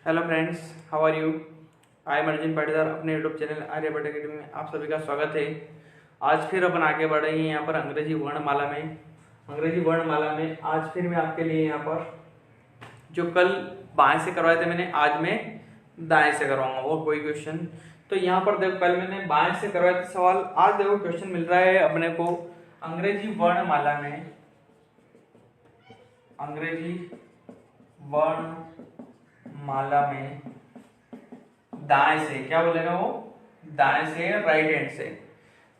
Hello friends, how are you. I am Arjun Patidar. अपने YouTube channel Aryabhata academy में आप सभी का स्वागत है। आज फिर अपन आगे बढ़ रहे हैं यहाँ पर अंग्रेजी वर्णमाला में आज फिर मैं आपके लिए यहाँ पर जो कल बाएं से करवाए थे मैंने, आज मैं दाएं से करवाऊंगा वो कोई क्वेश्चन। तो यहाँ पर देखो, कल मैंने बाएं से करवाए थे सवाल, आज देखो क्वेश्चन मिल रहा है अपने को अंग्रेजी वर्णमाला में दाएं से, क्या बोलेगा वो, दाएं से, राइट हैंड से,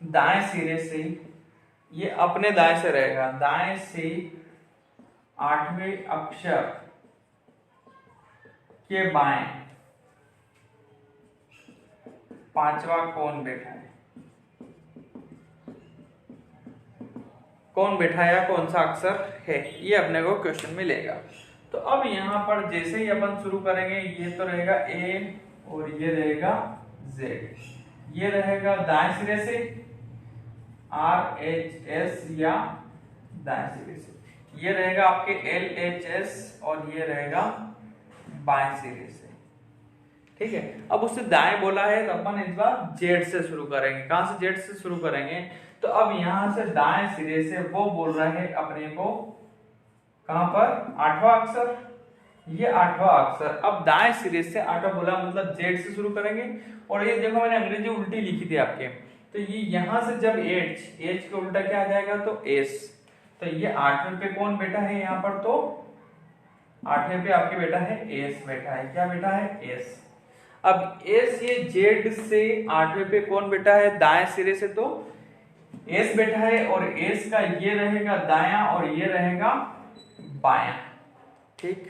दाएं सिरे से, ये अपने दाएं से रहेगा, दाएं से 8वें अक्षर के बाएं 5वां कौन बैठा है, कौन बैठा है या कौन सा अक्षर है, ये अपने को क्वेश्चन मिलेगा। तो अब यहाँ पर जैसे ही अपन शुरू करेंगे, ये तो रहेगा ए और ये रहेगा जेड, ये रहेगा दाएं सिरे से RHS या दाएं सिरे से, ये रहेगा आपके LHS और ये रहेगा बाएं सिरे से। ठीक है, अब उससे दाएं बोला है तो अपन इस बार जेड से शुरू करेंगे। कहां से? जेड से शुरू करेंगे। तो अब यहां से दाएं सिरे से वो बोल रहा है अपने को, कहां पर, 8वां अक्षर, ये 8वां अक्षर। अब दाएं सिरे से 8वां बोला मतलब जेड से शुरू करेंगे। और ये देखो मैंने अंग्रेजी उल्टी लिखी थी आपके, तो ये यहां से जब एच का उल्टा क्या आ जाएगा, तो एस। तो ये 8वें पे कौन बैठा है यहाँ पर, तो 8वें पे आपके बेटा है एस बैठा है। क्या बेटा है? एस। अब एस, ये जेड से 8वें पे कौन बैठा है, दाएं सिरे से, तो एस बैठा है। और एस का ये रहेगा दायां और ये रहेगा बायां। ठीक,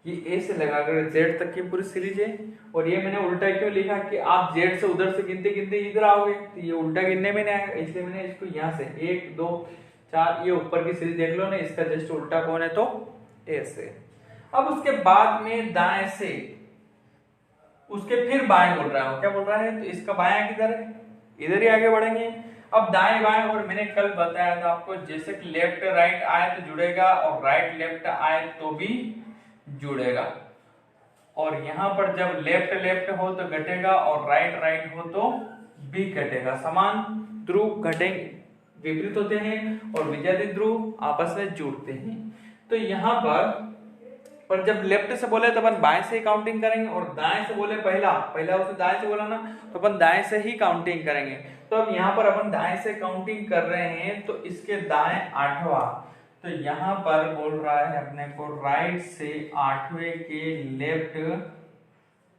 ये ए से लगाकर जेड तक की पूरी सीरीज है। और ये मैंने उल्टा क्यों लिखा कि आप जेड से उधर से गिनते गिनते इधर आओगे, तो ये उल्टा गिनने में नहीं आएगा, इसलिए मैंने इसको यहाँ से 1 2 4 ये ऊपर की सीरीज देख लो ना, इसका जस्ट उल्टा कौन है, तो ए से। अब उसके बाद में दाएं से उसके फिर बाएं बोल रहा है, क्या बोल रहा है, तो इसका बायां किधर है, इधर ही आगे बढ़ेंगे। अब दाएं बाएं, और मैंने कल बताया था आपको, जैसे कि लेफ्ट राइट आए तो जुड़ेगा और राइट लेफ्ट आए तो भी जुड़ेगा। और यहाँ पर जब लेफ्ट लेफ्ट हो तो घटेगा और राइट राइट हो तो भी घटेगा। समान ध्रुव घटेंगे, विपरीत होते हैं, और विजातीय ध्रुव आपस में जुड़ते हैं। तो यहाँ पर जब लेफ्ट से बोले तो अपन बाएं से ही काउंटिंग करेंगे, और दाएं से बोले पहला उसे दाएं से बोला ना, तो अपन दाएं से ही काउंटिंग करेंगे। तो अब यहाँ पर अपन दाएं से काउंटिंग कर रहे हैं, तो इसके दाएं 8वां, तो यहाँ पर बोल रहा है अपने को राइट से 8वें के लेफ्ट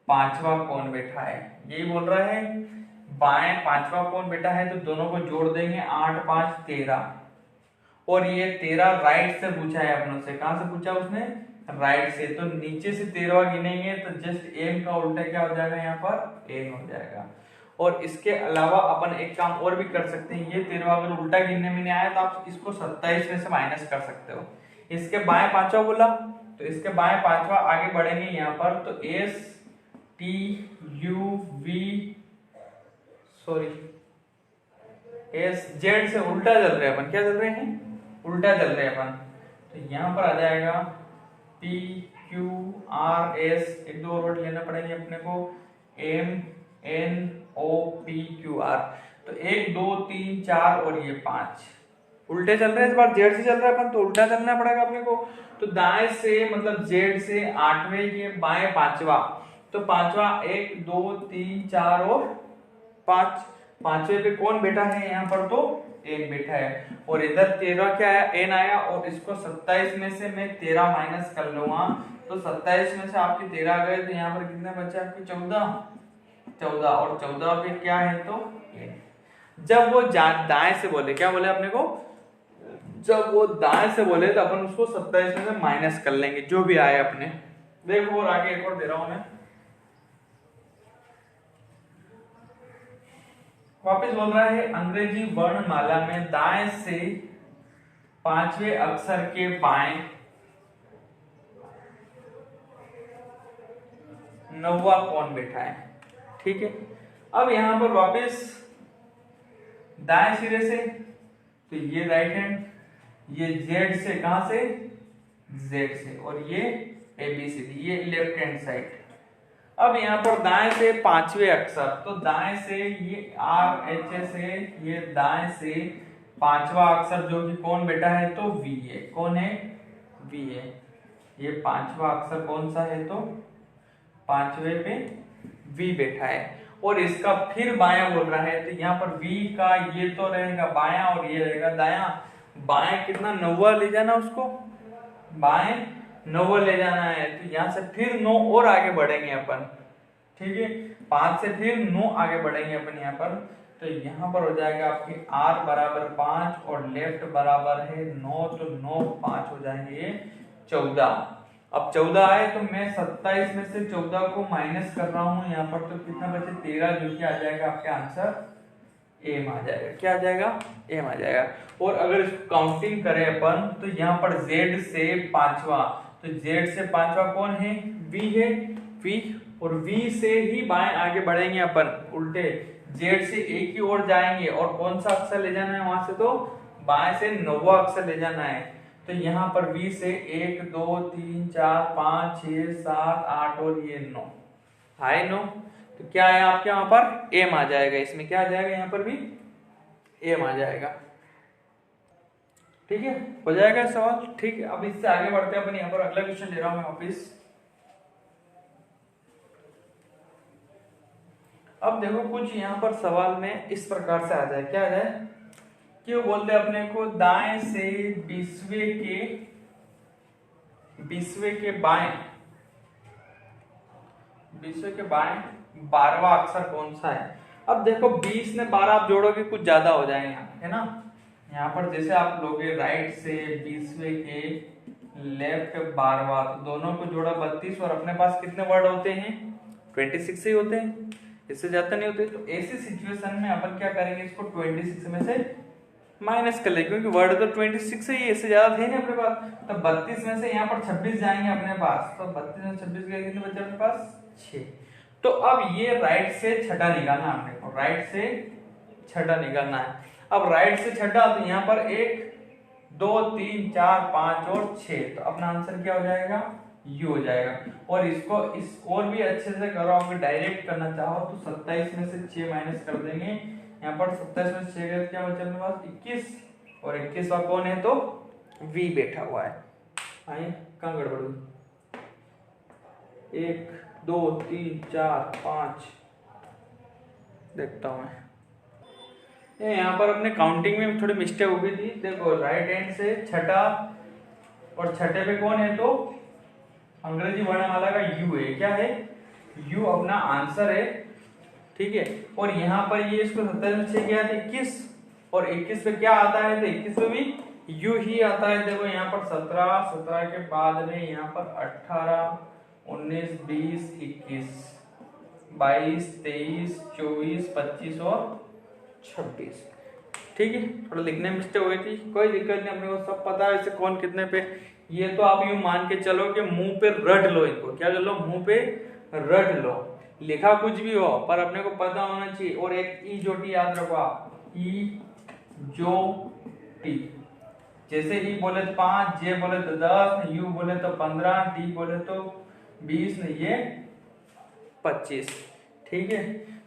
5वां कौन बैठा है, यही बोल रहा है। बाएं 5वां कौन बैठा है, तो दोनों को जोड़ देंगे, 8 5 13। और ये 13 राइट से पूछा है अपनों से, कहां से पूछा उसने, राइट से। तो नीचे से 13वां गिनेंगे तो जस्ट एम का उल्टा क्या हो जाएगा, यहाँ पर एन हो जाएगा। और इसके अलावा अपन एक काम और भी कर सकते हैं, ये 13वां अगर उल्टा गिनने में नहीं आया तो आप इसको 27 में से माइनस कर सकते हो। इसके बाएं 5वां बोला, तो इसके बाएं 5वां आगे बढ़ेंगे यहाँ पर, तो S T U V S Z से उल्टा चल रहे हैं अपन, क्या चल रहे हैं, उल्टा चल रहे हैं अपन। तो यहाँ पर आ जाएगा पी क्यू आर एस, एक दो वर्ड लेना पड़ेंगे अपने को, M N O P Q R. तो 1 2 3 4 और ये 5 उल्टे चल रहे हैं। इस बार जेड से चल रहा है अपन, तो उल्टा चलना पड़ेगा अपने को। तो दाएं से मतलब जेड से 8वें के बाएं 5वां, तो 5वां 1 2 3 4 और 5, 5वें पे कौन बैठा है यहाँ पर, तो एन बैठा है। और इधर 13 क्या आया, एन आया। और इसको 27 में से मैं 13 माइनस कर लूंगा, तो 27 में से आपके 13 गए, तो यहाँ पर कितने बचे आपके, 14। और 14 पे क्या है, तो जब वो दाएं से बोले, क्या बोले अपने को, जब वो दाएं से बोले तो अपन उसको 27 में से माइनस कर लेंगे जो भी आए अपने। देखो और आगे एक और दे रहा हूं मैं, वापस बोल रहा है अंग्रेजी वर्णमाला में दाएं से 5वें अक्षर के बाएं 9वां कौन बैठा है। ठीक है, अब यहां पर वापस दाएं सिरे से, तो ये राइट हैंड, ये जेड से, कहां से, जेड से, और ये ABCD, ये लेफ्ट हैंड साइड, अब यहाँ पर दाएं से पांचवें अक्षर, तो दाएं से ये RHS है, ये दाएं से पांचवा अक्षर जो कि कौन बेटा है तो V है। कौन है? V है। ये पांचवा अक्षर कौन सा है तो पांचवे पे V बैठा है। और इसका फिर बायां बोल रहा है, तो यहाँ पर V का ये तो रहेगा बायां और ये रहेगा दायां। बाएं कितना 9 ले जाना, उसको बाएं 9 ले जाना है, तो यहाँ से फिर 9 और आगे बढ़ेंगे अपन। ठीक है, 5 से फिर 9 आगे बढ़ेंगे अपन यहाँ पर। तो यहाँ पर हो जाएगा आपकी R बराबर 5 और लेफ्ट बराबर है 9, तो 9 5 हो जाएंगे ये 14। अब 14 आए तो मैं 27 में से 14 को माइनस कर रहा हूँ यहाँ पर, तो कितना बचे 13, जो कि आ जाएगा आपके आंसर एम आ जाएगा। क्या आ जाएगा? एम आ जाएगा। और अगर इसको काउंटिंग करें अपन, तो यहाँ पर Z से पांचवा, तो Z से पांचवा कौन है? V है। V और V से ही बाएं आगे बढ़ेंगे अपन, उल्टे Z से एक ही ओर जाएंगे और कौन सा अक्षर ले जाना है वहां से, तो बाएं से 9वां अक्षर ले जाना है। तो यहाँ पर V से 1 2 3 4 5 6 7 8 और ये 9 है 9, तो क्या है आपके वहां पर एम आ जाएगा। इसमें क्या आ जाएगा? यहाँ पर भी एम आ जाएगा। ठीक है, हो जाएगा सवाल। ठीक है, अब इससे आगे बढ़ते हैं अपन। यहाँ पर अगला क्वेश्चन ले रहा हूं मैं वापिस। अब देखो कुछ यहाँ पर सवाल में इस प्रकार से आ जाए, क्या आ जाए कि वो बोलते हैं अपने को दाएं से 20वें के बाएं 12वां अक्षर कौन सा है। अब देखो 20 ने 12 आप जोड़ोगे कुछ ज्यादा हो जाएंगे यहाँ, है ना। यहाँ पर जैसे आप लोगे राइट से 20वें के लेफ्ट 12वां, तो दोनों को जोड़ा 32 और अपने पास कितने वर्ड होते हैं? 26 ही होते हैं, इससे ज्यादा नहीं होते। तो ऐसी सिचुएशन में अपन क्या करेंगे, इसको 26 में से माइनस कर लेंगे, क्योंकि वर्ड तो 26 है, इससे ज्यादा थे नहीं अपने पास। तो 32 में से यहाँ पर 26 जाएंगे अपने पास, तो 32 में 26 गए, कितने बचे अपने पास? 6। तो अब ये राइट से छठा निकालना हमने को, राइट से छठा निकालना है। अब राइट से छठा, तो यहाँ पर 1 2 3 4 5 और 6, तो अपना आंसर क्या हो जाएगा? यू हो जाएगा। और इसको इस और भी अच्छे से करो, अगर डायरेक्ट करना चाहो तो 27 में से 6 माइनस कर देंगे। यहाँ पर 27 में से 6 गए, क्या बचा अपने पास? 21, और 21वां कौन है तो V बैठा हुआ है। आइए कहाँ गड़बड़ हुई? 1 2 3 4 5 देखता हूं मैं। यहाँ पर अपने काउंटिंग में थोड़ी मिस्टेक हो गई थी। देखो राइट हैंड से छठा, और छठे पे कौन है तो अंग्रेजी वर्णमाला का U है। क्या है? U अपना आंसर है। ठीक है, और यहाँ पर ये इसको 27 में 6 क्या है 21, और 21 पे क्या आता है तो 21 पे भी U ही आता है। देखो यहाँ पर 17, 17 के बाद में यहाँ पर 18 19 20 21 22 23 24 25 और 26। ठीक है, थोड़ा लिखने में मिस्टेक हो गई थी, कोई दिक्कत नहीं, अपने को सब पता है इसे कौन कितने पे। ये तो आप यूं मान के चलो कि मुंह पे रट लो इनको, क्या कर लो? मुंह पे रट लो। लिखा कुछ भी हो पर अपने को पता होना चाहिए। और एक ई जो टी याद रखो आप, ई जो टी। जैसे ई बोले तो 5, जे बोले तो 10, यू बोले तो 15, टी बोले तो 20, ये 25। ठीक है,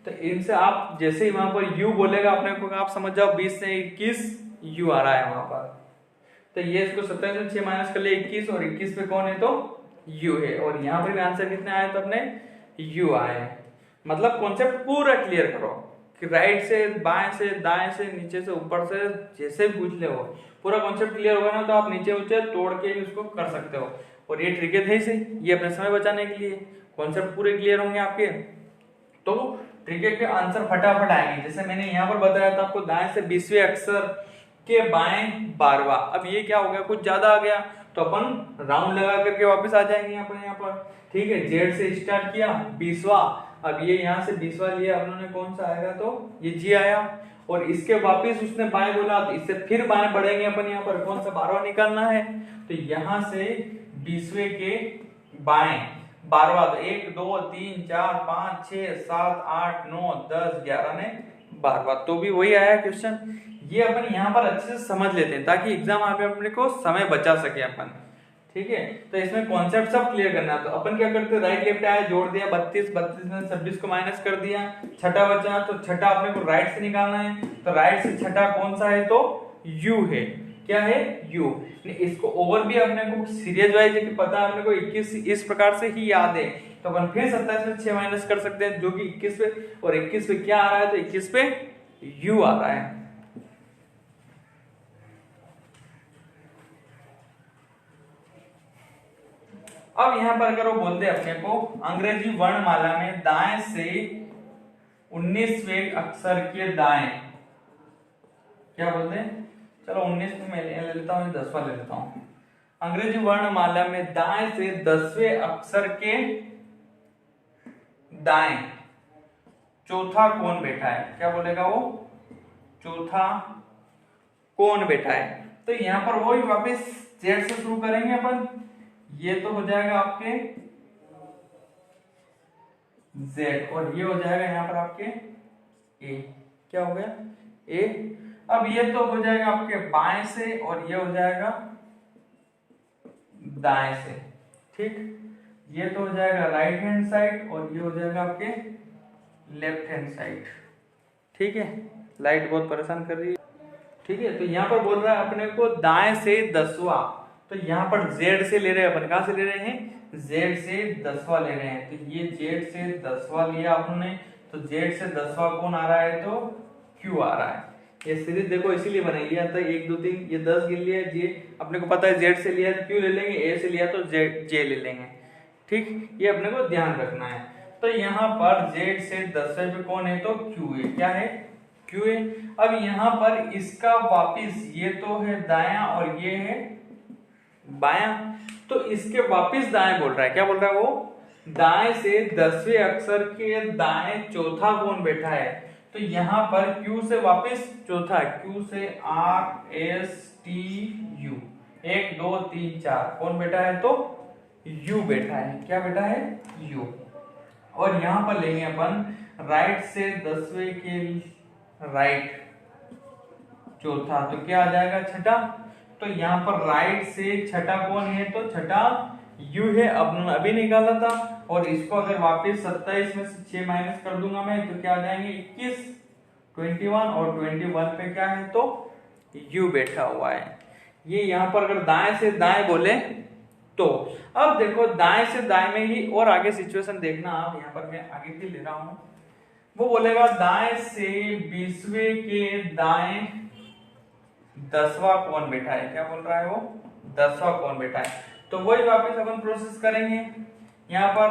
तो इनसे आप जैसे ही वहां पर यू बोलेगा अपने को आप समझ जाओ 20 से 21 यू आ रहा है वहां पर। तो ये इसको 27 में 6 माइनस कर ले 21, और 21 पे कौन है तो यू है। और यहाँ पर भी आंसर कितने आए तो अपने यू आए। मतलब कॉन्सेप्ट पूरा क्लियर करो कि राइट से बाएं से दाएं से नीचे से ऊपर से जैसे भी पूछ ले हो, पूरा कॉन्सेप्ट क्लियर होगा ना तो आप नीचे ऊंचे तोड़ के भी उसको कर सकते हो। और ये ट्रिक है से ये अपने समय बचाने के लिए, कॉन्सेप्ट पूरे क्लियर होंगे आपके तो ट्रिक के आंसर फटाफट आएंगे। जैसे मैंने यहाँ पर बताया था आपको दाएं से 20वें अक्षर के बाएं 12वां। अब ये क्या हो गया, कुछ ज्यादा आ गया तो अपन राउंड लगा करके वापस आ जाएंगे यहाँ पर। ठीक है, जेड से स्टार्ट किया 20वां, अब ये यहाँ से 20वां लिया अपने कौन सा आएगा तो ये जी आया, और इसके वापस उसने बाएं बोला तो इससे फिर बाएं बढ़ेंगे अपन यहाँ पर कौन सा 12वां निकालना है। तो यहाँ से 20वें के बाएं 12वां, तो 1 2 3 4 5 6 7 8 9 10 11 ने 12वां, तो भी वही आया क्वेश्चन। ये अपन यहाँ पर अच्छे से समझ लेते हैं ताकि एग्जाम में अपने को समय बचा सके अपन। ठीक है, तो इसमें कॉन्सेप्ट सब क्लियर करना है। तो अपन क्या करते हैं, राइट लेफ्ट आया, जोड़ दिया 32, 32 में 26 को माइनस कर दिया, छठा बचा, तो छठा अपने को राइट से निकालना है। तो राइट से छठा कौन सा है, तो u है। क्या है, u। इसको ओवर भी अपने को सीरीज वाइज है कि पता है अपने को 21 इस प्रकार से ही याद है, तो अपन फिर 27 में 6 माइनस कर सकते हैं, जो कि 21 पे, और 21 पे क्या आ रहा है, तो 21 पे u आ रहा है। अब यहां पर अगर वो बोलते हैं अपने को अंग्रेजी वर्णमाला में दाएं से 19वें अक्षर के दाएं, क्या बोलते हैं, चलो 19 में मैं ले लेता हूं, 10वां ले लेता हूं। अंग्रेजी वर्णमाला में दाएं से 10वें अक्षर के दाएं चौथा कौन बैठा है, क्या बोलेगा वो, चौथा कौन बैठा है। तो यहां पर वही वापस जेड से शुरू करेंगे अपन, ये तो हो जाएगा आपके z, और ये हो जाएगा यहाँ पर आपके a, क्या हो गया a। अब ये तो हो जाएगा आपके बाएं से, और ये हो जाएगा दाएं से, ठीक। ये तो हो जाएगा राइट हैंड साइड, और ये हो जाएगा आपके लेफ्ट हैंड साइड, ठीक है। लाइट बहुत परेशान कर रही है, ठीक है। तो यहाँ पर बोल रहा है अपने को दाएं से 10वां, तो यहाँ पर z से ले रहे हैं अपन, कहां से ले रहे हैं, z से 10वां ले रहे हैं। तो ये z से 10वां लिया आपने, तो z से 10वां कौन आ रहा है, तो q आ रहा है। ये सीरीज देखो इसीलिए बनाई लिया था, 1 2 3 ये 10 गिन लिया, j अपने को पता है z से लिया तो q ले लेंगे, a से लिया तो j ले लेंगे, ठीक। ये अपने को ध्यान रखना है। तो यहाँ पर z से 10वें पे कौन है, तो q है, क्या है, q है। अब यहाँ पर इसका वापिस ये तो है दाया, और ये है बायां, तो इसके वापिस दाएं बोल रहा है, क्या बोल रहा है वो, दाएं से 10वें अक्षर के दाएं चौथा कौन बैठा है। तो यहाँ पर Q से वापिस चौथा, Q से R S T U, 1 2 3 4 कौन बैठा है, तो U बैठा है, क्या बैठा है, U। और यहाँ पर लेंगे अपन राइट से 10वें के राइट चौथा, तो क्या आ जाएगा, छठा। तो यहाँ पर राइट से छठा कौन है, तो छठा u है, अब अभी निकाला था। और इसको अगर वापस 27 में से 6 माइनस कर दूंगा मैं, तो क्या आ जाएंगे 21, 21, और 21 पे क्या है, तो u बैठा हुआ है। ये यहाँ पर अगर दाएं से दाएं बोले तो, अब देखो दाएं से दाएं में ही और आगे सिचुएशन देखना आप, यहाँ पर मैं आगे भी ले रहा हूं। वो बोलेगा दाएं से 20वें के दाएं 10वां कौन बैठा है, क्या बोल रहा है वो, 10वां कौन बैठा है। तो वही वापस अपन प्रोसेस करेंगे, यहाँ पर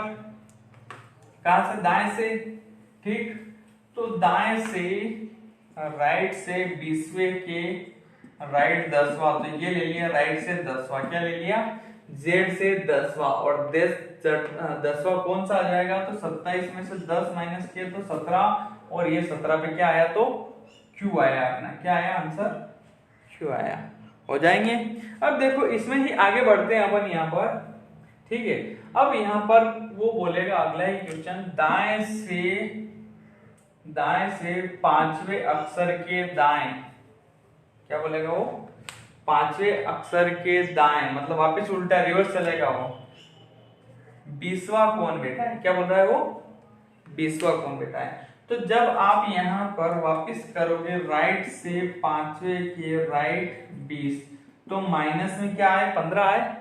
कहां से, दाएं से, ठीक। तो दाएं से राइट से 20वें के राइट 10वां, तो ये ले लिया राइट से 10वां, क्या ले लिया, z से 10वां, और 10वां कौन सा आ जाएगा, तो 27 में से 10 माइनस किया तो 17, और ये 17 पे क्या आया, तो q आया अपना, क्या आया आंसर, q आया। हो जाएंगे। अब देखो इसमें ही आगे बढ़ते हैं अपन यहाँ पर, ठीक है। अब यहाँ पर वो बोलेगा अगला ही क्वेश्चन, दाएं से 5वें अक्षर के दाएं, क्या बोलेगा वो, 5वें अक्षर के दाएं, मतलब वापस उल्टा रिवर्स चलेगा वो, 20वां कौन बैठा है, क्या बोल रहा है वो, 20वां कौन बैठा है। तो जब आप यहाँ पर वापस करोगे राइट से 5वें के राइट 20, तो माइनस में क्या आए, 15 आए।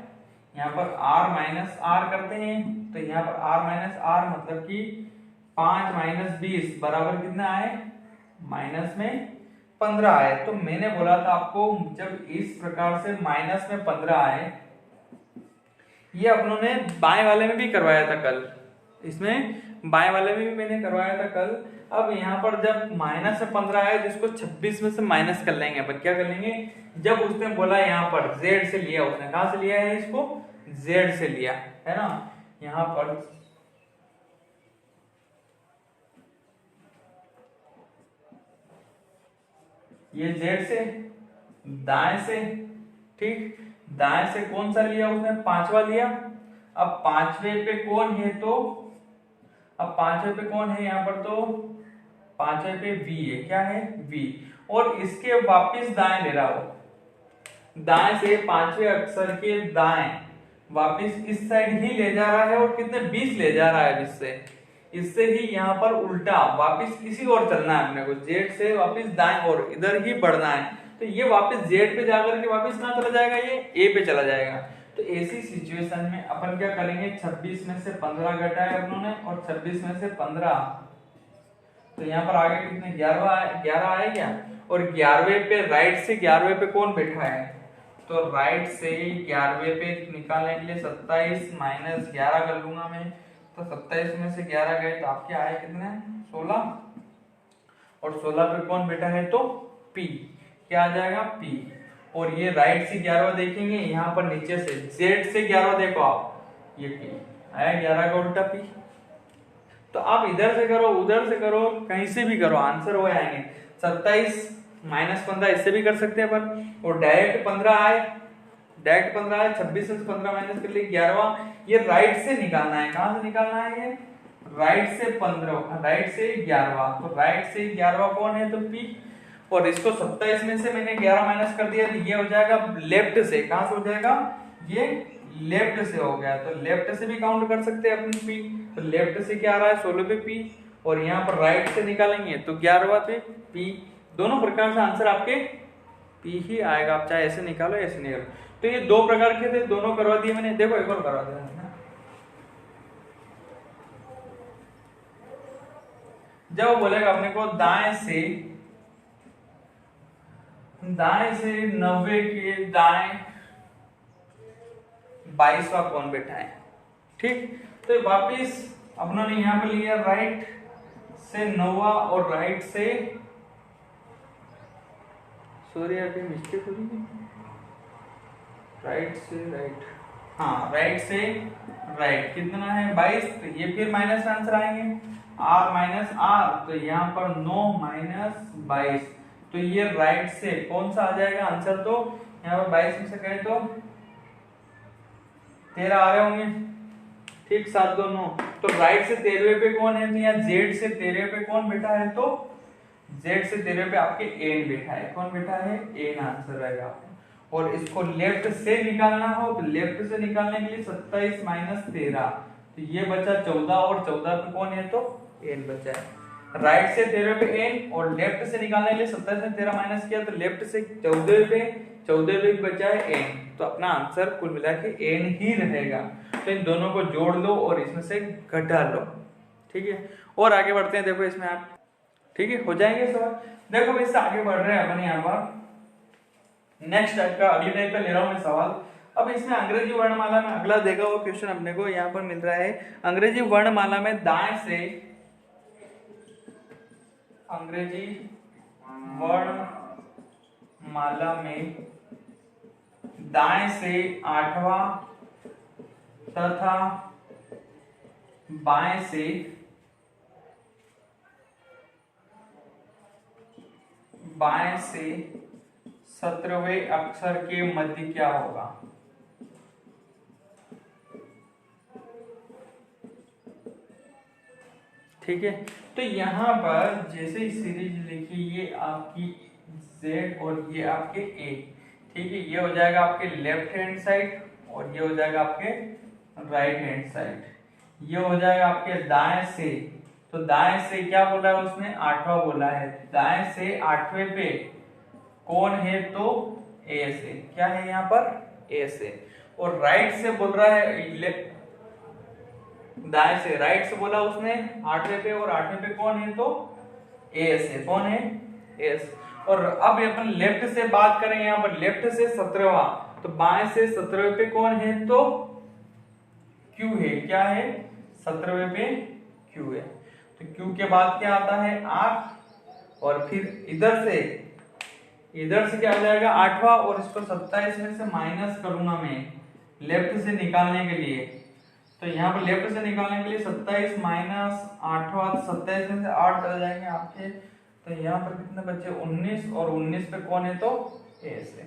यहाँ पर r माइनस आर करते हैं, तो यहाँ पर r माइनस आर मतलब कि 5 माइनस 20 बराबर कितना आए, माइनस में 15 आए। तो मैंने बोला था आपको जब इस प्रकार से माइनस में 15 आए, ये अपनों ने बाएं वाले में भी करवाया था कल, इसमें बाएं वाले में भी मैंने करवाया था कल। अब यहाँ पर जब माइनस में 15 आया, जिसको 26 में से माइनस कर लेंगे अपन, क्या कर लेंगे, जब उसने बोला यहाँ पर z से लिया, उसने कहां से लिया है, इसको z से लिया है ना। यहाँ पर ये z से दाएं से, ठीक, दाएं से कौन सा लिया उसने, 5वां लिया। अब 5वें पे कौन है, तो अब 5वें पे कौन है यहाँ पर, तो 5वें पे v है, क्या है, v। और इसके वापिस दाएं ले रहा हो, दाएं से 5वें अक्षर के दाएं, वापिस इस साइड ही ले जा रहा है और कितने 20 ले जा रहा है इससे ही यहाँ पर उल्टा वापिस इसी ओर चलना है अपने को, जेड से वापिस दाएं ओर इधर ही बढ़ना है। तो ये वापिस जेड पे जाकर के वापिस कहाँ चला जाएगा, ये ए पे चला जाएगा। तो ऐसी सिचुएशन में अपन क्या करेंगे, 26 में से 15 घटाए अपनों और 26 में से 15, तो यहाँ पर आगे कितने 11 आए क्या। और 11वें पे राइट से 11वें पे कौन बैठा है, तो राइट से 11वें पे निकालने के लिए 27 माइनस 11 कर लूंगा मैं। तो 27 में से 11 गए तो आपके आए कितने 16, और 16 पे कौन बैठा है तो P, क्या आ जाएगा P। और ये राइट से 11 देखेंगे यहाँ पर नीचे से Z से 11 देखो आप, ये P आया 11 का उल्टा P। तो आप इधर से करो उधर से करो कहीं से भी करो आंसर हो आएंगे। 27 माइनस 15 इससे भी कर सकते हैं अपन, और डायरेक्ट 15 आए, डायरेक्ट 15 आए, 26 से 15 माइनस कर लिए 11वां। ये राइट से निकालना है, कहां से निकालना है, ये राइट से 15, राइट से 11वां। तो राइट से 11वां कौन है तो P, और इसको 27 में से मैंने 11 माइनस कर दिया, तो ये हो जाएगा लेफ्ट से, कहां से हो जाएगा, ये लेफ्ट से हो गया। तो लेफ्ट से भी काउंट कर सकते हैं अपन P, तो लेफ्ट से क्या आ रहा है 16 पे P, और यहाँ पर राइट से निकालेंगे तो 11वां पे P। दोनों प्रकार से आंसर आपके P ही आएगा, आप चाहे ऐसे निकालो ऐसे निकालो। तो ये दो प्रकार के थे, दोनों करवा दिए मैंने। देखो एक और करवा दिया, जब बोलेगा अपने को दाएं से 90 के दाएं 22वां कौन बैठा है, ठीक। तो वापिस अपनों ने यहाँ पे लिया राइट से 9वां और राइट से, सॉरी अभी मिस्टेक हो रही है, राइट से राइट, हाँ राइट से राइट कितना है 22। तो ये फिर माइनस आंसर आएंगे r माइनस r, तो यहाँ पर 9 माइनस 22, तो ये राइट से कौन सा आ जाएगा आंसर, तो यहाँ पर 22 में से कहें तो 13 आ रहे होंगे, ठीक 7 2 9। तो राइट से 13वें पे कौन है, तो यहाँ जेड से 13वें पे कौन बैठा है, तो जेड से 13वें पे आपके एन बैठा है, कौन बैठा है एन आंसर रहेगा। और इसको लेफ्ट से निकालना हो तो लेफ्ट से निकालने के लिए 27 माइनस 13, तो ये बचा 14, और 14 पे कौन है तो एन बचा है। राइट से 13 पे एन और लेफ्ट से निकालने के लिए 27 में 13 माइनस किया, तो लेफ्ट से 14 पे बचा है एन, तो अपना आंसर कुल मिला के एन ही रहेगा। तो इन दोनों को जोड़ लो और इसमें से घटा लो, ठीक है। और आगे बढ़ते हैं, देखो इसमें आप, ठीक है, हो जाएंगे सवाल। देखो इससे आगे बढ़ रहे हैं अपन यहाँ पर नेक्स्ट टाइप का, अगली टाइप का ले रहा हूं मैं सवाल। अब इसमें अंग्रेजी वर्णमाला में अगला देखा हुआ क्वेश्चन अपने को यहाँ पर मिल रहा है। अंग्रेजी वर्णमाला में दाएं से, अंग्रेजी वर्णमाला में दाएं से 8वां तथा बाएं से 17वें अक्षर के मध्य क्या होगा। ठीक है, तो यहाँ पर जैसे ही सीरीज लिखी, ये आपकी Z और ये आपके A, ठीक है, ये हो जाएगा आपके लेफ्ट हैंड साइड और ये हो जाएगा आपके राइट हैंड साइड। ये हो जाएगा आपके दाएं से, तो दाएं से क्या बोला है उसने 8वां बोला है, दाएं से 8वें पे कौन है तो A से, क्या है यहाँ पर A से। और राइट से बोल रहा है, दाएं से राइट से बोला उसने 8वें पे, और 8वें पे कौन है तो A से, कौन है A से। और अब अपन लेफ्ट से बात करें, यहाँ पर लेफ्ट से 17वां, तो बाएं से 17वें पे कौन है तो Q है, क्या है 17वें पे Q है। तो Q के बाद क्या आता है 8, और फिर इधर से क्या आ जाएगा 8वां, और इसको 27 में से माइनस करूंगा मैं लेफ्ट से निकालने के लिए। तो यहाँ पर लेफ्ट से निकालने के लिए 27 माइनस 8वां, 27 में से 8 चले जाएंगे आपके, तो यहाँ पर कितने बच्चे 19, और 19 पे कौन है तो A से,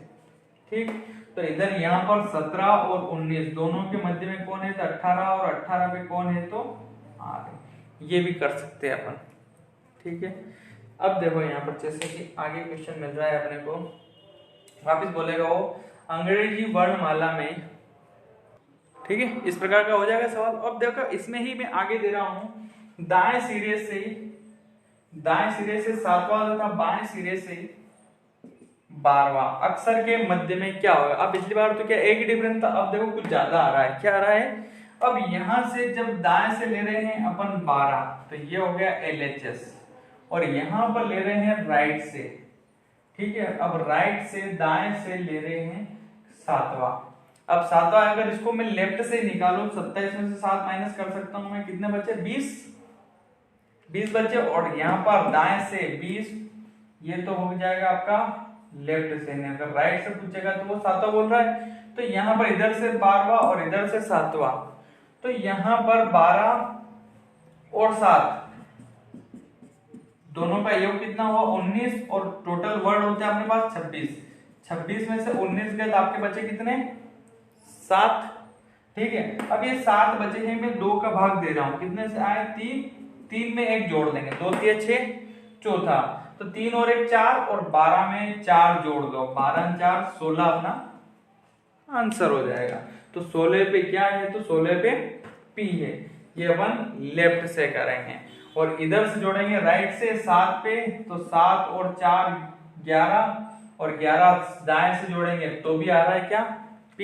ठीक। तो इधर यहाँ पर 17 और 19 दोनों के मध्य में कौन है तो 18, और 18 पे कौन है तो R। ये भी कर सकते हैं अपन, ठीक है। अब देखो यहाँ पर जैसे कि आगे क्वेश्चन मिल रहा है अपने को, वापस बोलेगा वो अंग्रेजी वर्णमाला में ठीक है, इस प्रकार का हो जाएगा सवाल। अब देखो इसमें ही मैं आगे दे रहा हूं, दाएं सिरे से 7वां तथा बाएं सिरे से 12वां अक्षर के मध्य में क्या होगा। अब पिछली बार तो क्या एक ही डिफरेंस था, अब देखो कुछ ज्यादा आ रहा है। क्या आ रहा है, अब यहां से जब दाएं से ले रहे हैं अपन 12 तो ये हो गया LHS, और यहां पर ले रहे हैं राइट से, ठीक है। अब राइट से दाएं से ले रहे हैं 7वां। अब 7वां अगर इसको मैं लेफ्ट से निकालूं, 27 में से 7 माइनस कर सकता हूं मैं, कितने बचे 20 बचे, और यहाँ पर दाएं से 20, ये तो हो जाएगा आपका लेफ्ट से। नहीं, अगर राइट से पूछेगा तो वो 7वां बोल रहा है, तो यहाँ पर इधर से 12वां और इधर से 7वां, तो यहाँ पर 12 और 7 दोनों का योग कितना हुआ 19, और टोटल वर्ड होते हैं अपने पास 26 में से 19 गए तो आपके बचे कितने 7, ठीक है। अब ये 7 बचे हैं, मैं 2 का भाग दे रहा हूं, कितने से आए 3 में 1 जोड़ देंगे, 2 3 6 चौथा, तो 3 और 1 4, और 12 में 4 जोड़ दो, 12 4 16 अपना आंसर हो जाएगा। तो 16 पे क्या है, तो 16 पे P है, ये अपन लेफ्ट से करेंगे। और इधर से जोड़ेंगे राइट से 7 पे, तो 7 और 4 11, और 11 दाएं से जोड़ेंगे तो भी आ रहा है क्या P।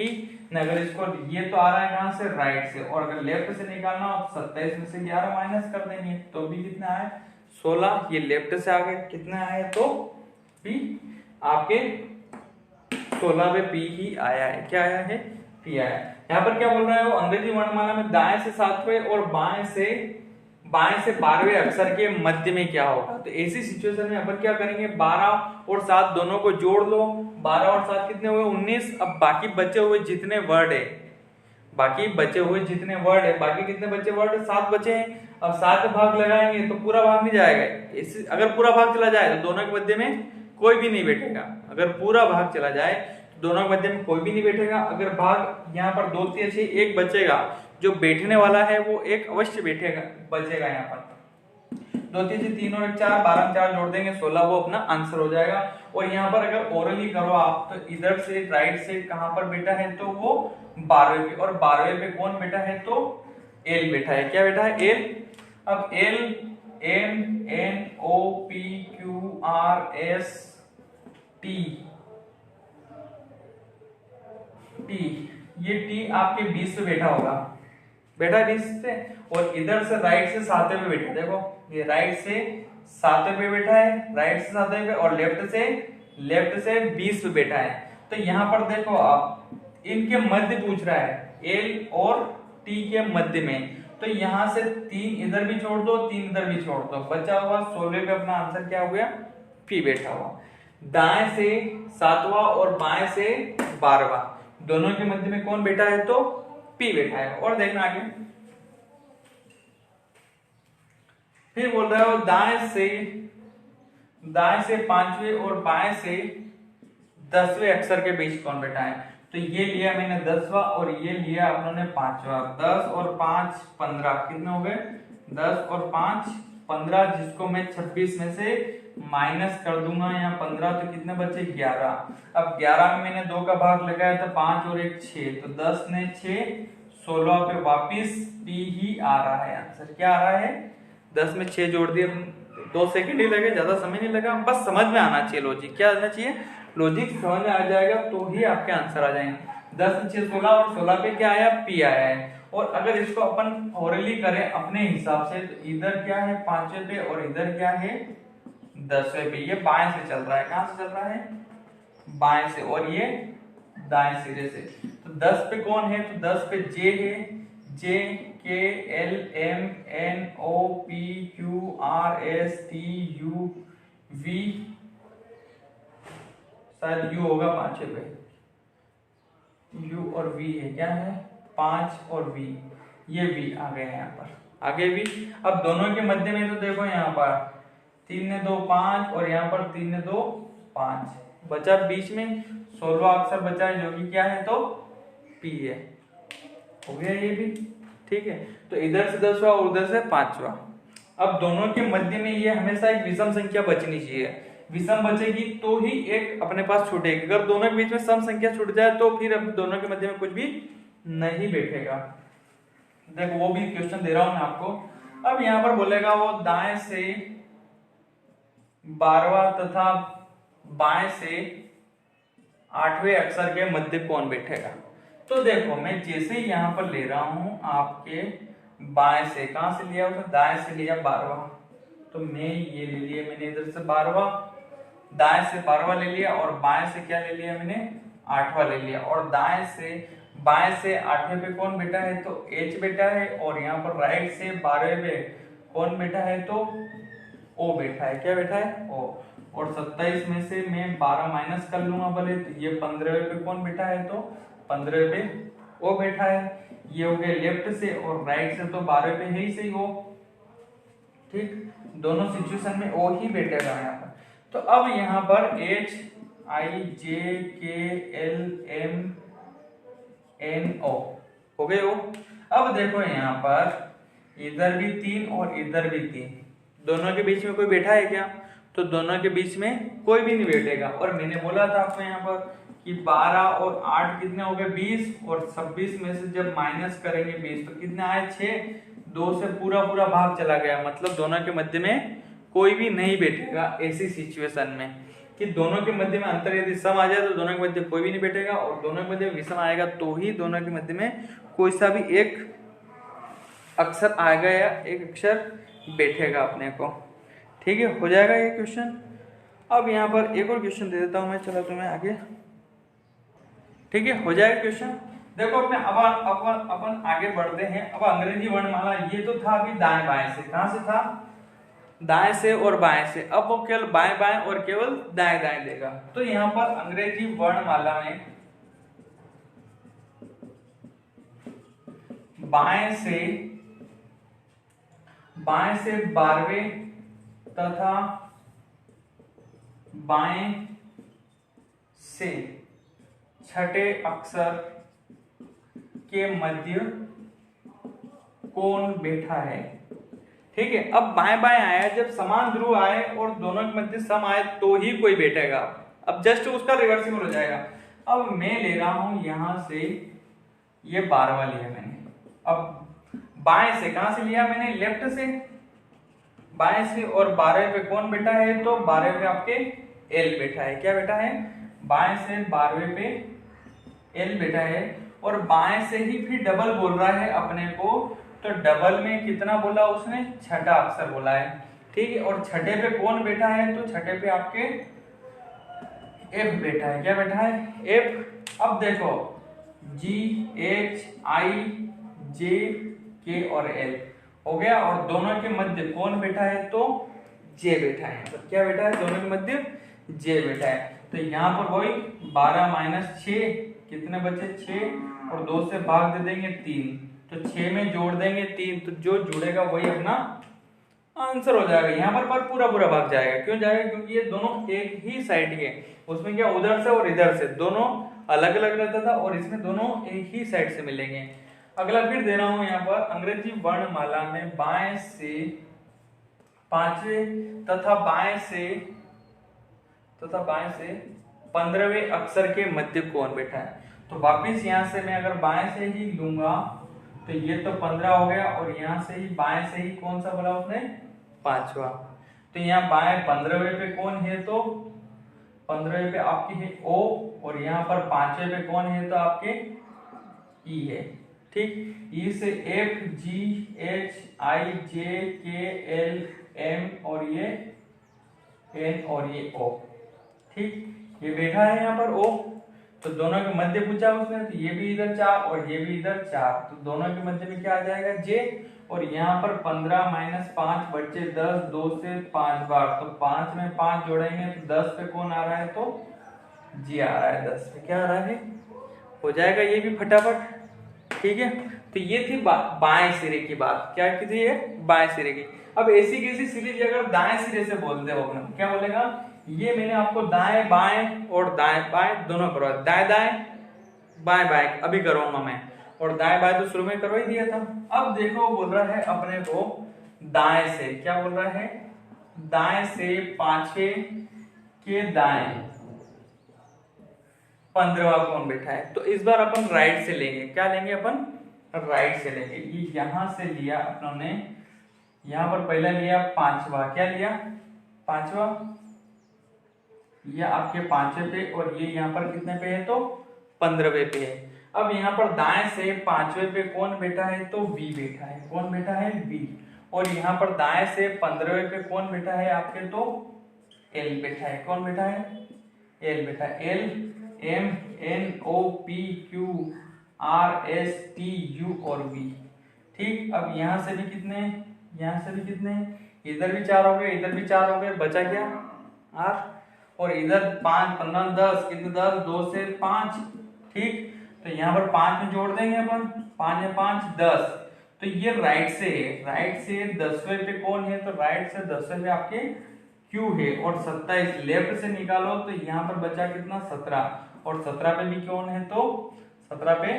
अगर इसको ये तो आ रहा है कहां से राइट से, और अगर लेफ्ट से निकालना हो तो 27 में से 11 माइनस कर देंगे तो भी कितना है 16। ये लेफ्ट से आ गए, कितना आए तो P, आपके 16 पे P ही आया है। क्या आया है P आया है। यहाँ पर क्या बोल रहा है वो, अंग्रेजी वर्णमाला में दाएं से 7वें और बाएं से 12वें अक्षर के मध्य में क्या होगा। तो ऐसी सिचुएशन में अपन क्या करेंगे, 12 और 7 दोनों को जोड़ लो, 12 और 7 कितने हुए 19। अब बाकी बचे हुए जितने वर्ड है, बाकी कितने बचे वर्ड 7 बचे हैं। अब 7 भाग लगाएंगे तो पूरा भाग नहीं जाएगा, अगर पूरा भाग चला जाए तो दोनों के मध्य में कोई भी नहीं बैठेगा। अगर पूरा भाग चला जाए तो दोनों के मध्य में कोई भी नहीं बैठेगा। अगर भाग यहाँ पर 2 3 6 1 बचेगा, जो बैठने वाला है वो एक अवश्य बचेगा। यहाँ पर 2 3 से 3 और 1 4, 12 4 जोड़ देंगे 16, वो अपना आंसर हो जाएगा। और यहाँ पर अगर ओरली करो आप तो इधर से राइट से कहां पर बैठा है, तो वो 12वें पे, और 12वें पे कौन बैठा है, तो L बैठा है। क्या बैठा है L। अब L M N O P Q R S T, ये T आपके 20 पे बैठा होगा, बैठा 20 से, और इधर से राइट से 7वें पे बैठा, देखो ये राइट से 7वें पे बैठा है, राइट से 7वें पे, और लेफ्ट से 20 पे बैठा है। तो यहाँ पर देखो आप, इनके मध्य पूछ रहा है, L और T के मध्य में, तो यहाँ से 3 इधर भी छोड़ दो, 3 इधर भी छोड़ दो, बचा हुआ 16 पे अपना आंसर क्या हो गया P बैठा हुआ। दाएं से 7वां और बाएं से 12वां, दोनों के मध्य में कौन बैठा है, तो P बैठा है। और देखना आगे, फिर बोल रहा है दाएं से 5वें और बाएं से 10वें अक्षर के बीच कौन बैठा है। तो ये लिया मैंने 10वां, और ये लिया अपनों ने 5वां। 10 और 5 15, कितने हो गए 10 और 5 15, जिसको मैं 26 में से माइनस कर दूंगा यहाँ 15, तो कितने बचे 11। अब 11 में मैंने 2 का भाग लगाया तो 5 और 1 6, तो 10 ने 6 16 पे वापिस P ही आ रहा है आंसर। क्या आ रहा है 10 में 6 जोड़ दिए, 2 सेकंड ही लगे, ज्यादा समय नहीं लगा, बस समझ में आना चाहिए लॉजिक। क्या आना चाहिए, लॉजिक समझ में आ जाएगा तो ही आपके आंसर आ जाएंगे। 10 में 6 16, और 16 पे क्या आया P आया है। और अगर इसको अपन ओरली करें अपने हिसाब से, तो इधर क्या है 5वें पे, और इधर क्या है 10वें पे। ये बाएं से चल रहा है, कहां से चल रहा है बाएं से, और ये दाएं सिरे से। तो 10 पे कौन है, तो 10 पे J है, J K L M N O P Q R S T U V, शायद U होगा 5वें पे, U और V है, क्या है 5 और V, ये V आ गए हैं यहाँ पर, आगे भी। अब दोनों के मध्य में तो देखो यहाँ पर 3 ने 2 5, और यहाँ पर 3 ने 2 5, बचा बीच में 16वां अक्षर बचा है, जो कि क्या है तो P है। हो गया ये भी, ठीक है। तो इधर से 10वां और उधर से 5वां। अब दोनों के मध्य में ये हमेशा एक विषम संख्या बचनी चाहिए, विषम बचेगी तो ही एक अपने पास छूटेगी। अगर दोनों के बीच में सम संख्या छूट जाए तो फिर अब दोनों के मध्य में कुछ भी नहीं बैठेगा। देखो वो भी क्वेश्चन दे रहा हूं मैं आपको। अब यहां पर बोलेगा वो दाएं से 12वां तथा बाएं से 8वें अक्षर के मध्य कौन बैठेगा। तो देखो मैं जैसे ही यहां पर ले रहा हूं आपके बाएं से, कहां से लिया उसने, दाएं से लिया 12वां, तो मैं ये ले लिया मैंने इधर से 12वां, दाएं से 12वां ले लिया और बाएं से क्या ले लिया मैंने 8वां ले लिया। और दाएं से बाएं से 8वें पे कौन बैठा है तो H बैठा है, और यहाँ पर राइट से 12वें पे कौन बैठा है तो O बैठा है। क्या बैठा है O। और 27 में से मैं 12 माइनस कर लूंगा भले, तो ये 15वें पे कौन बैठा है तो 15वें पे O बैठा है। ये हो गया लेफ्ट से, और राइट से तो 12वें पे है ही सही O। ठीक, दोनों सिचुएशन में O ही बैठेगा यहाँ पर। तो अब यहाँ पर H I J K L M N O हो गए O। अब देखो यहाँ पर इधर भी 3 और इधर भी 3, दोनों के बीच में कोई बैठा है क्या, तो दोनों के बीच में कोई भी नहीं बैठेगा। और मैंने बोला था आपको यहाँ पर कि 12 और 8 कितने हो गए 20, और 26 में से जब माइनस करेंगे 20 तो कितने आए 6, 2 से पूरा पूरा भाग चला गया, मतलब दोनों के मध्य में कोई भी नहीं बैठेगा। ऐसी सिचुएशन में कि दोनों के मध्य में अंतर यदि सम आ जाए तो दोनों के मध्य कोई भी नहीं बैठेगा, और दोनों के मध्य में विषम आएगा तो ही दोनों के मध्य में कोई सा भी एक अक्षर आएगा या एक अक्षर बैठेगा अपने को। ठीक है, हो जाएगा ये क्वेश्चन। अब यहाँ पर एक और क्वेश्चन दे देता हूं मैं, चलो तुम्हें आगे। ठीक है, हो जाएगा क्वेश्चन। देखो अपने अब अपन आगे बढ़ते हैं। अब अंग्रेजी वर्णमाला ये तो था अभी दाएं बाएं से, कहां से था दाएं से और बाएं से, अब वो केवल बाएं बाएं और केवल दाएं दाएं देगा। तो यहाँ पर अंग्रेजी वर्णमाला में बाएं से 12वें तथा बाएं से 6ठे अक्षर के मध्य कौन बैठा है। ठीक है, अब बाएं बाएं आया, जब समान ध्रुव आए और दोनों के मध्य सम आए तो ही कोई बैठेगा। अब जस्ट उसका रिवर्सिबल हो जाएगा। अब मैं ले रहा हूं यहां से ये 12वां लिया मैंने, अब बाएं से कहां से लिया मैंने लेफ्ट से, बाएं से, और 12वें पे कौन बैठा है तो 12वें पे आपके L बैठा है। क्या बैठा है, बाएं से 12वें पे L बैठा है, और बाएं से ही फिर डबल बोल रहा है अपने को, तो डबल में कितना बोला उसने 6ठा अक्षर बोला है। ठीक है, और 6ठे पे कौन बैठा है तो 6ठे पे आपके F बैठा है। क्या बैठा है F। अब देखो G H I J K और L हो गया, और दोनों के मध्य कौन बैठा है तो J बैठा है। तो क्या बैठा है, दोनों के मध्य J बैठा है। तो यहाँ पर वही 12 माइनस 6 कितने बचे 6, और 2 से भाग दे देंगे 3, तो 6 में जोड़ देंगे 3, तो जो जुड़ेगा वही अपना आंसर हो जाएगा। यहाँ पर पूरा पूरा भाग जाएगा। क्यों जाएगा, क्योंकि ये दोनों एक ही साइड के, उसमें क्या उधर से और इधर से दोनों अलग अलग रहता था, और इसमें दोनों एक ही साइड से मिलेंगे। अगला फिर दे रहा हूं यहाँ पर अंग्रेजी वर्णमाला में बाएं से 5वें तथा बाएं से 15वें अक्षर के मध्य कौन बैठा है। तो वापिस यहाँ से मैं अगर बाएं से ही लूंगा तो ये तो 15 हो गया, और यहाँ से ही बाएं से ही कौन सा बोला उसने 5वां, तो यहाँ बाएं 15वें पे कौन है तो 15वें पे आपकी है O, और यहाँ पर 5वें पे कौन है तो आपके E है। ठीक, E से F G H I J K L M और ये N और ये O। ठीक, ये बैठा है यहाँ पर O, तो दोनों के मध्य पूछा उसने, तो ये भी इधर 4 और ये भी इधर 4, तो दोनों के मध्य में क्या आ जाएगा J। और यहाँ पर 15 माइनस 5 बच्चे 10, 2 से 5 बार, तो 5 में 5 जोड़ेंगे तो 10 पे कौन आ रहा है तो G आ रहा है। 10 पे क्या आ रहा है, हो जाएगा ये भी फटाफट। ठीक है, तो ये थी बाएं सिरे की बात। क्या की थी ये, बाएं सिरे की। अब ऐसी कैसी सीरीज अगर दाएं सिरे से बोलते हो अपने क्या बोलेगा, ये मैंने आपको दाएं बाएं और दाएं बाएं दोनों करवा, दाएं दाएं बाएं बाएं अभी करवाऊंगा मैं, और दाएं बाएं तो शुरू में करवा ही दिया था। अब देखो बोल रहा है अपने को दाएं से, क्या बोल रहा है, दाएं से 5वें के दाएं 15वां कौन बैठा है। तो इस बार अपन राइट से लेंगे, क्या लेंगे अपन, राइट से लेंगे। ये यहां से लिया अपनों ने, यहां पर पहला लिया 5वां, क्या लिया 5वां, ये आपके 5वें पे, और ये यहाँ पर कितने पे है, तो 15वें पे है। अब यहाँ पर दाएं से 5वें पे कौन बैठा है, तो V बैठा है, कौन बैठा है, V। और यहाँ पर दाएं से 15वें पे कौन बैठा है आपके, तो L बैठा है, कौन बैठा है, L बैठा है। L M N O P Q R S T U और V। ठीक, अब यहाँ से भी कितने, यहाँ से भी कितने, इधर भी 4 हो गए, इधर भी 4 हो गए, बचा क्या R, और इधर 5 15 10, कितने 10, 2 से 5। ठीक, तो यहाँ पर 5 में जोड़ देंगे अपन, 5 में 5 10। तो ये राइट से है, राइट से 10वें पे कौन है, तो राइट से 10वें पे आपके Q है, और 27 लेफ्ट से निकालो तो यहाँ पर बचा कितना 17, और 17 पे भी कौन है, तो 17 पे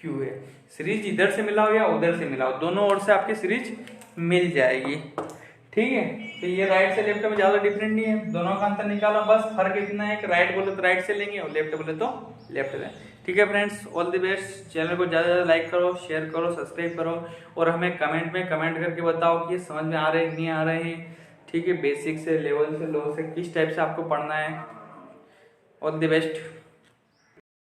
Q है। सीरीज इधर से मिलाओ या उधर से मिलाओ, दोनों ओर से आपकी सीरीज मिल जाएगी। ठीक है, तो ये राइट से लेफ्ट में ज्यादा डिफरेंट नहीं है, दोनों का अंतर निकालो, बस फर्क इतना है कि राइट बोले तो राइट से लेंगे और लेफ्ट बोले तो लेफ्ट से। ठीक है friends, all the best. Channel को ज्यादा ज्यादा लाइक करो, शेयर करो, सब्सक्राइब करो, और हमें कमेंट में कमेंट करके बताओ कि समझ में आ रहे हैं नहीं आ रहे हैं। ठीक है, बेसिक से लेवल से लो से किस टाइप से आपको पढ़ना है। All the best.